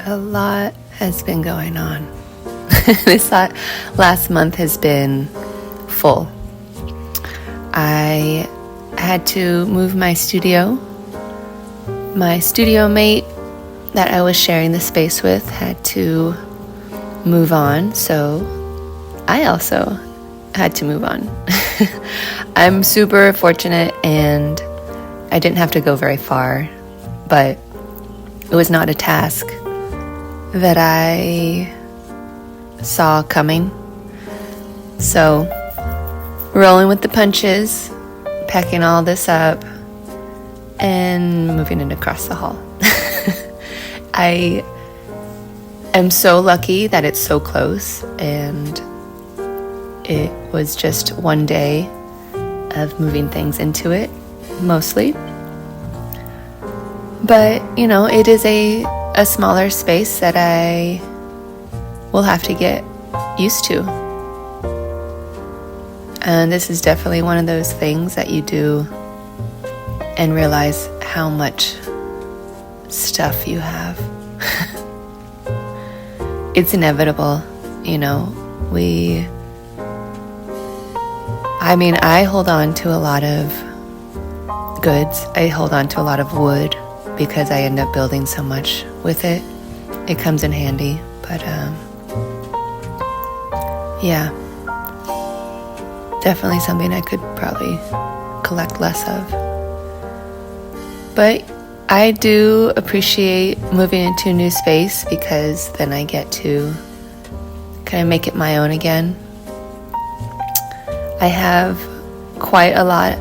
A lot has been going on. This last month has been full. I had to move my studio. My studio mate that I was sharing the space with had to move on, so I also had to move on. I'm super fortunate and I didn't have to go very far, but it was not a task that I saw coming. So, rolling with the punches, packing all this up, and moving it across the hall. I am so lucky that it's so close, and it was just one day of moving things into it, mostly. But, it is a smaller space that I will have to get used to. And this is definitely one of those things that you do and realize how much stuff you have. It's inevitable, I hold on to a lot of goods. I hold on to a lot of wood because I end up building so much with it. It comes in handy, but yeah, definitely something I could probably collect less of. But I do appreciate moving into a new space because then I get to kind of make it my own again. I have quite a lot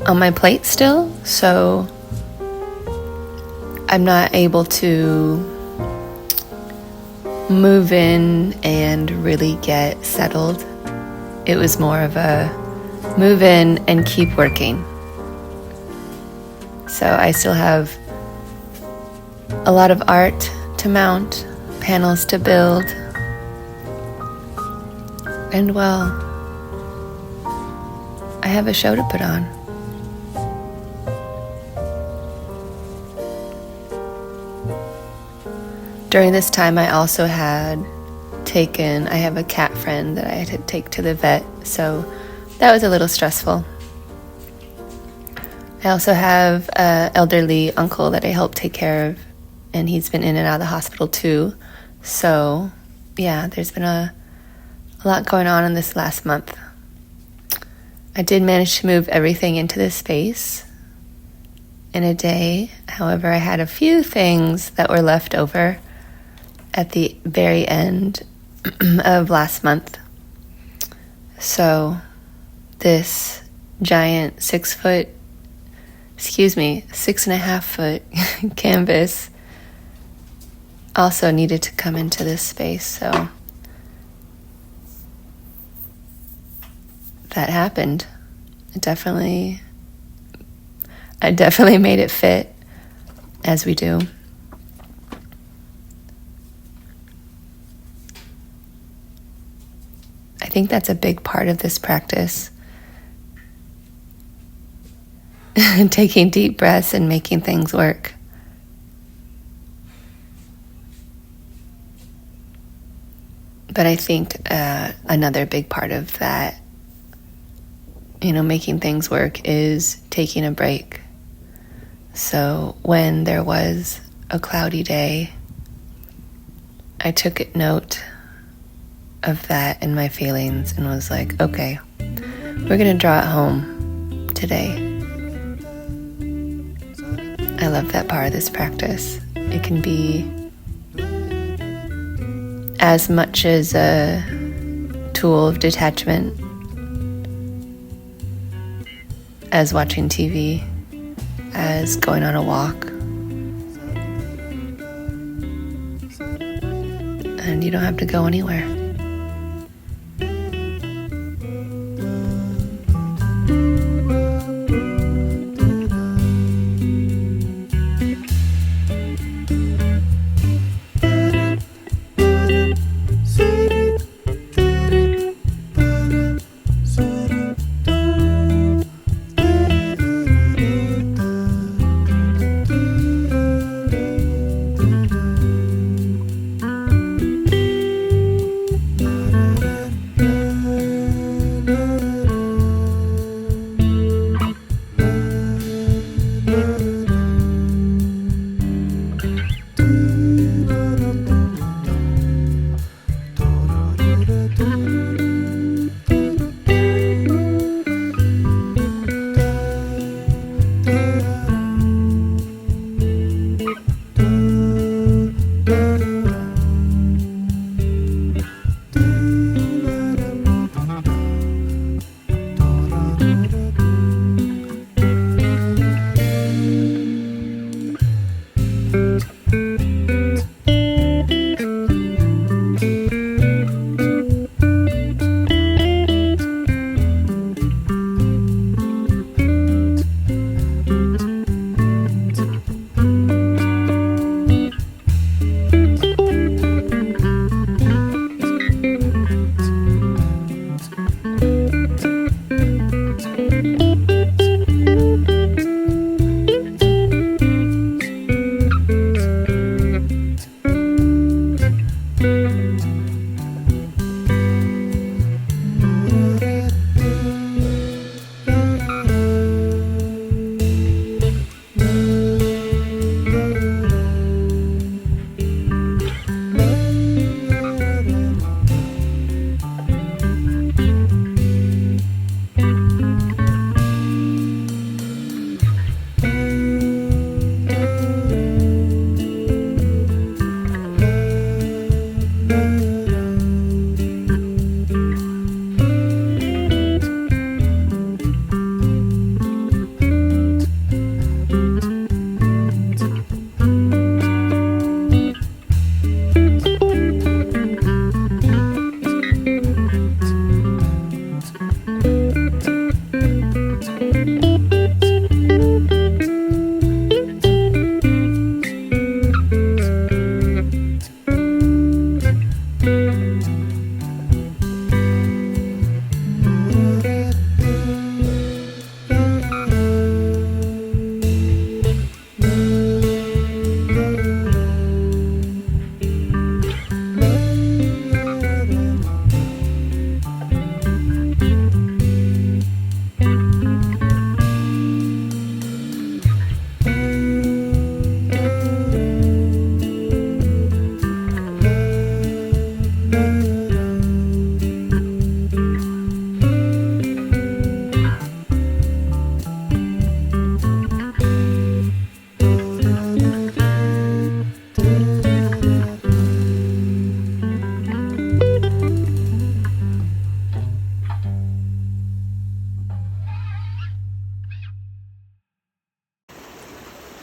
on my plate still, so I'm not able to move in and really get settled. It was more of a move in and keep working. So I still have a lot of art to mount, panels to build, and I have a show to put on. During this time, I also had I have a cat friend that I had to take to the vet, so that was a little stressful. I also have an elderly uncle that I help take care of, and he's been in and out of the hospital too. So, yeah, there's been a lot going on in this last month. I did manage to move everything into this space in a day. However, I had a few things that were left over at the very end of last month. So this giant 6.5 foot canvas also needed to come into this space. So that happened. I definitely made it fit, as we do. I think that's a big part of this practice. Taking deep breaths and making things work. But I think another big part of that, making things work, is taking a break. So when there was a cloudy day, I took note of that in my feelings and was like, okay, we're going to draw it home today. I love that part of this practice. It can be as much as a tool of detachment as watching TV, as going on a walk. And you don't have to go anywhere.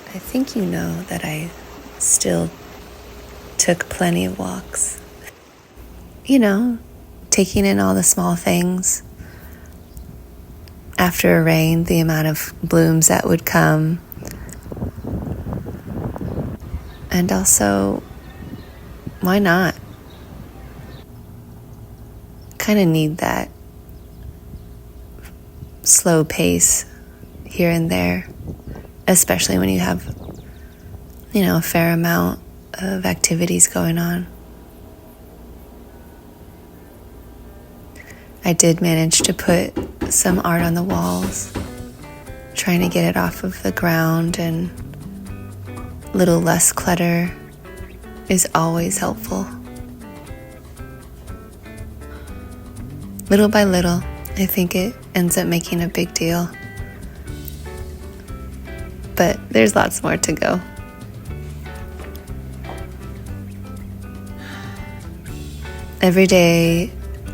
I think you know that I still took plenty of walks. You know, taking in all the small things. After a rain, the amount of blooms that would come. And also, why not? Kind of need that slow pace here and there, especially when you have, a fair amount of activities going on. I did manage to put some art on the walls, trying to get it off of the ground, and a little less clutter is always helpful. Little by little, I think it ends up making a big deal. But there's lots more to go. Every day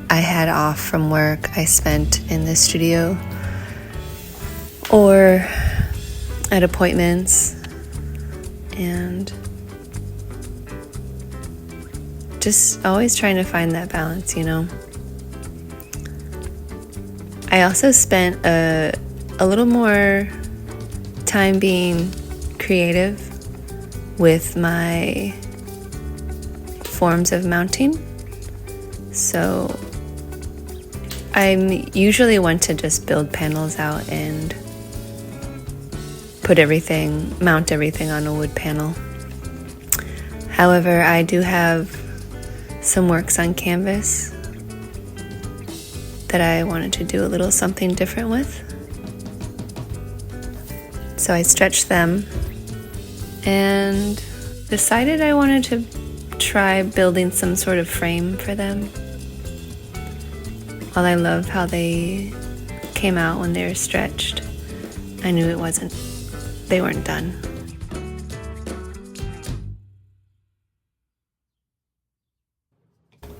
I had off from work, I spent in the studio or at appointments, and just always trying to find that balance, I also spent a little more time being creative with my forms of mounting. So I'm usually one to just build panels out and mount everything on a wood panel. However, I do have some works on canvas that I wanted to do a little something different with. So I stretched them and decided I wanted to try building some sort of frame for them. While I love how they came out when they were stretched, I knew they weren't done.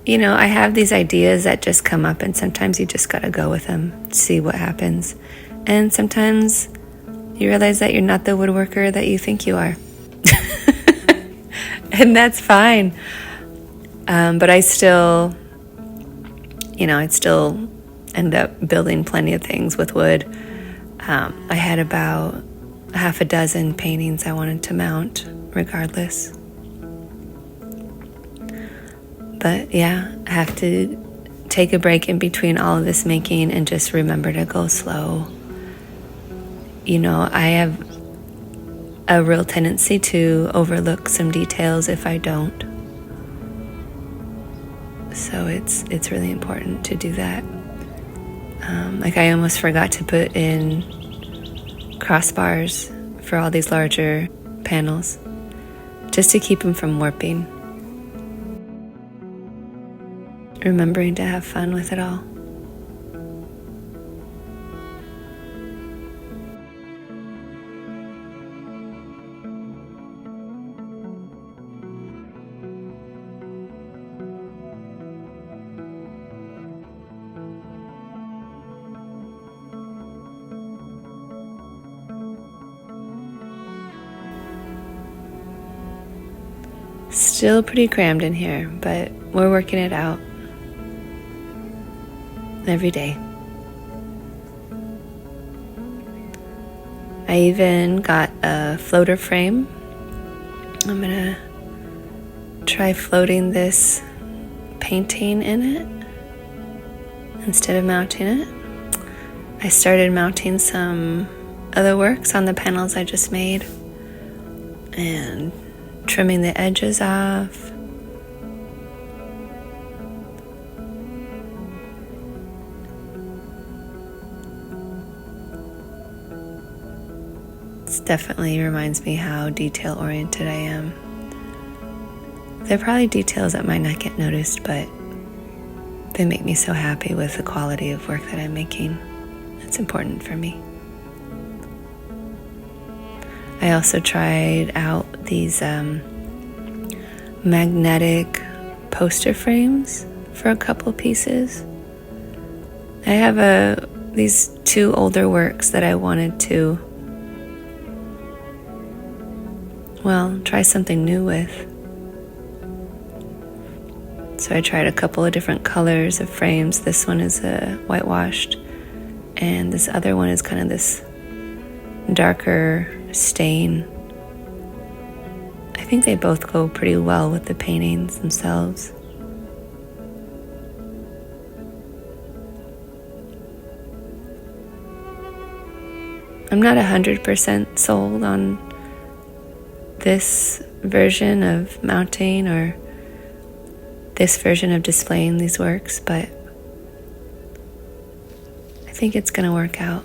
I have these ideas that just come up, and sometimes you just gotta go with them, see what happens. And sometimes you realize that you're not the woodworker that you think you are. And that's fine. But I still, I'd still end up building plenty of things with wood. I had about half a dozen paintings I wanted to mount regardless. But yeah, I have to take a break in between all of this making and just remember to go slow. I have a real tendency to overlook some details if I don't. So it's really important to do that. I almost forgot to put in crossbars for all these larger panels, just to keep them from warping. Remembering to have fun with it all. Still pretty crammed in here, but we're working it out every day. I even got a floater frame. I'm gonna try floating this painting in it instead of mounting it. I started mounting some other works on the panels I just made and trimming the edges off. It definitely reminds me how detail-oriented I am. There are probably details that might not get noticed, but they make me so happy with the quality of work that I'm making. It's important for me. I also tried out these magnetic poster frames for a couple pieces. I have these 2 older works that I wanted to, try something new with. So I tried a couple of different colors of frames. This one is whitewashed, and this other one is kind of this darker stain. I think they both go pretty well with the paintings themselves. I'm not 100% sold on this version of mounting or this version of displaying these works, but I think it's going to work out.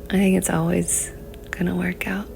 I think it's always going to work out.